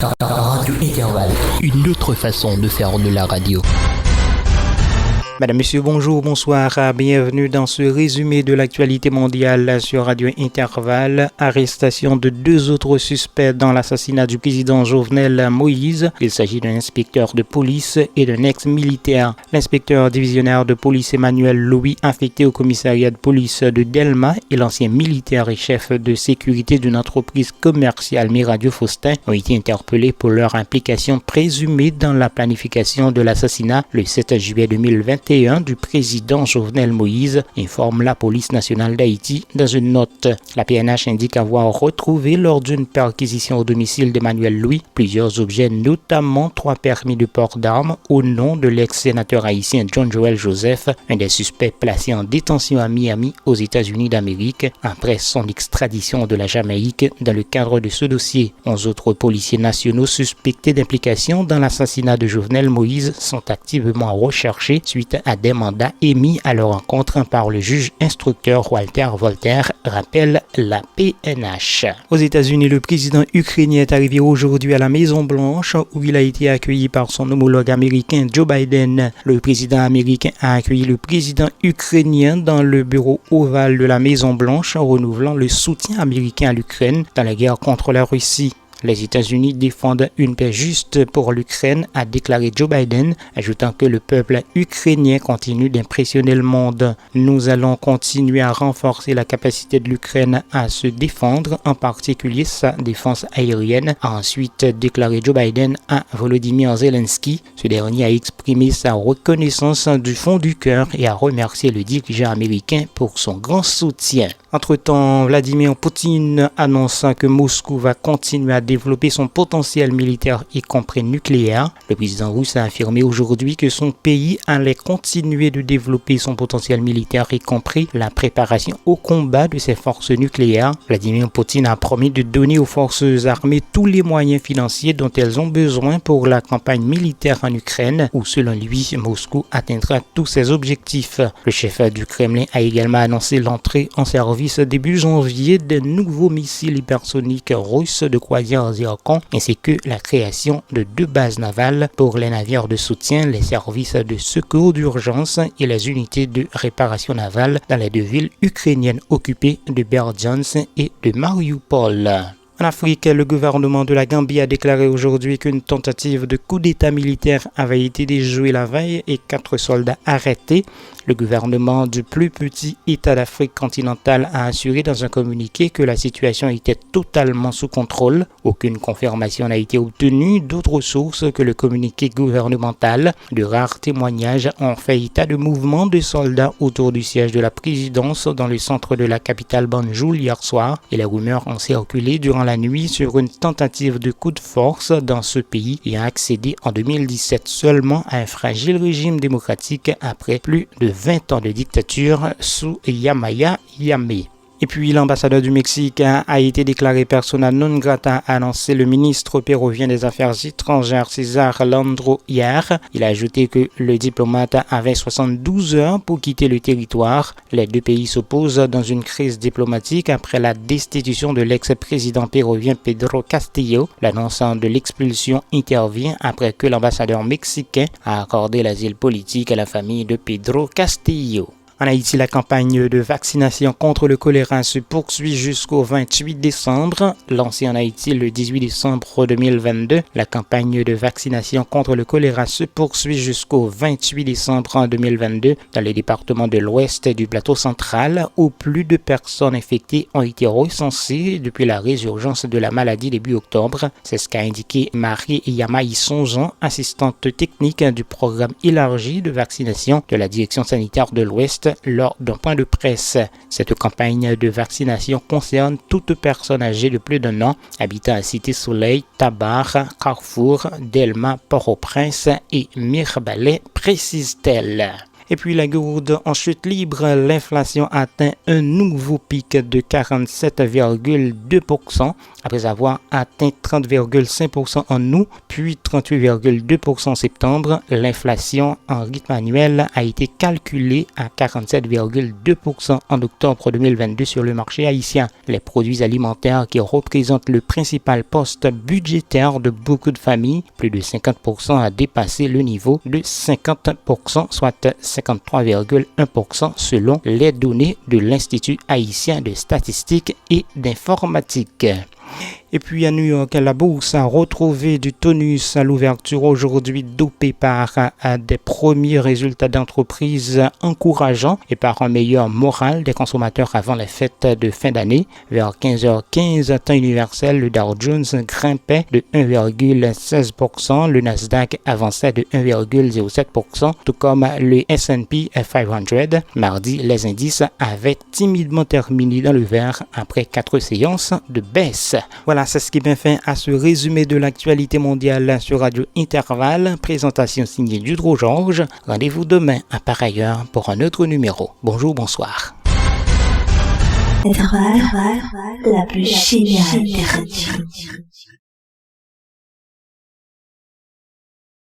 Radio Intervalle. Une autre façon de faire de la radio. Madame, Monsieur, bonjour, bonsoir, bienvenue dans ce résumé de l'actualité mondiale sur Radio Intervalle. Arrestation de 2 autres suspects dans l'assassinat du président Jovenel Moïse. Il s'agit d'un inspecteur de police et d'un ex-militaire. L'inspecteur divisionnaire de police Emmanuel Louis, affecté au commissariat de police de Delma, et l'ancien militaire et chef de sécurité d'une entreprise commerciale Miradio Faustin ont été interpellés pour leur implication présumée dans la planification de l'assassinat le 7 juillet 2021 du président Jovenel Moïse, informe la police nationale d'Haïti dans une note. La PNH indique avoir retrouvé lors d'une perquisition au domicile d'Emmanuel Louis plusieurs objets, notamment 3 permis de port d'armes au nom de l'ex-sénateur haïtien John Joel Joseph, un des suspects placés en détention à Miami aux États-Unis d'Amérique après son extradition de la Jamaïque dans le cadre de ce dossier. 11 autres policiers nationaux suspectés d'implication dans l'assassinat de Jovenel Moïse sont activement recherchés suite à des mandats émis à leur encontre par le juge instructeur Walter Voltaire, rappelle la PNH. Aux États-Unis, le président ukrainien est arrivé aujourd'hui à la Maison-Blanche où il a été accueilli par son homologue américain Joe Biden. Le président américain a accueilli le président ukrainien dans le bureau ovale de la Maison-Blanche, renouvelant le soutien américain à l'Ukraine dans la guerre contre la Russie. Les États-Unis défendent une paix juste pour l'Ukraine, a déclaré Joe Biden, ajoutant que le peuple ukrainien continue d'impressionner le monde. Nous allons continuer à renforcer la capacité de l'Ukraine à se défendre, en particulier sa défense aérienne, a ensuite déclaré Joe Biden à Volodymyr Zelensky. Ce dernier a exprimé sa reconnaissance du fond du cœur et a remercié le dirigeant américain pour son grand soutien. Entre-temps, Vladimir Poutine annonce que Moscou va continuer à développer son potentiel militaire y compris nucléaire. Le président russe a affirmé aujourd'hui que son pays allait continuer de développer son potentiel militaire y compris la préparation au combat de ses forces nucléaires. Vladimir Poutine a promis de donner aux forces armées tous les moyens financiers dont elles ont besoin pour la campagne militaire en Ukraine où selon lui, Moscou atteindra tous ses objectifs. Le chef du Kremlin a également annoncé l'entrée en service début janvier des nouveaux missiles hypersoniques russes de croisière Zircon ainsi que la création de 2 bases navales pour les navires de soutien, les services de secours d'urgence et les unités de réparation navale dans les 2 villes ukrainiennes occupées de Berdjansk et de Mariupol. En Afrique, le gouvernement de la Gambie a déclaré aujourd'hui qu'une tentative de coup d'État militaire avait été déjouée la veille et 4 soldats arrêtés. Le gouvernement du plus petit État d'Afrique continentale a assuré dans un communiqué que la situation était totalement sous contrôle. Aucune confirmation n'a été obtenue d'autres sources que le communiqué gouvernemental. De rares témoignages ont fait état de mouvements de soldats autour du siège de la présidence dans le centre de la capitale Banjul hier soir et les rumeurs ont circulé durant la nuit sur une tentative de coup de force dans ce pays ayant accédé en 2017 seulement à un fragile régime démocratique après plus de 20 ans de dictature sous Yamaya Jammeh. Et puis l'ambassadeur du Mexique a été déclaré persona non grata, a annoncé le ministre péruvien des Affaires étrangères César Landro hier. Il a ajouté que le diplomate avait 72 heures pour quitter le territoire. Les 2 pays s'opposent dans une crise diplomatique après la destitution de l'ex-président péruvien Pedro Castillo. L'annonce de l'expulsion intervient après que l'ambassadeur mexicain a accordé l'asile politique à la famille de Pedro Castillo. En Haïti, la campagne de vaccination contre le choléra se poursuit jusqu'au 28 décembre. Lancée en Haïti le 18 décembre 2022, la campagne de vaccination contre le choléra se poursuit jusqu'au 28 décembre 2022 dans les départements de l'ouest et du plateau central où plus de personnes infectées ont été recensées depuis la résurgence de la maladie début octobre. C'est ce qu'a indiqué Marie Yamaï Sonjan, assistante technique du programme élargi de vaccination de la direction sanitaire de l'Ouest lors d'un point de presse. Cette campagne de vaccination concerne toute personne âgée de plus d'1 an, habitant à Cité-Soleil, Tabar, Carrefour, Delma, Port-au-Prince et Mirbalais, précise-t-elle. Et puis la gourde en chute libre, l'inflation atteint un nouveau pic de 47,2% après avoir atteint 30,5% en août, puis 38,2% en septembre. L'inflation en rythme annuel a été calculée à 47,2% en octobre 2022 sur le marché haïtien. Les produits alimentaires qui représentent le principal poste budgétaire de beaucoup de familles, plus de 50% a dépassé le niveau de 50%, soit 53,1% selon les données de l'Institut haïtien de statistique et d'informatique. Et puis à New York, la bourse a retrouvé du tonus à l'ouverture aujourd'hui, dopé par des premiers résultats d'entreprise encourageants et par un meilleur moral des consommateurs avant les fêtes de fin d'année. Vers 15h15, temps universel, le Dow Jones grimpait de 1,16%, le Nasdaq avançait de 1,07%, tout comme le S&P 500. Mardi, les indices avaient timidement terminé dans le vert après 4 séances de baisse. Voilà, c'est ce qui met fin à ce résumé de l'actualité mondiale sur Radio Intervalle. Présentation signée Dudro Georges. Rendez-vous demain à pareille heure pour un autre numéro. Bonjour, bonsoir. Intervalle, la plus géniale des radios.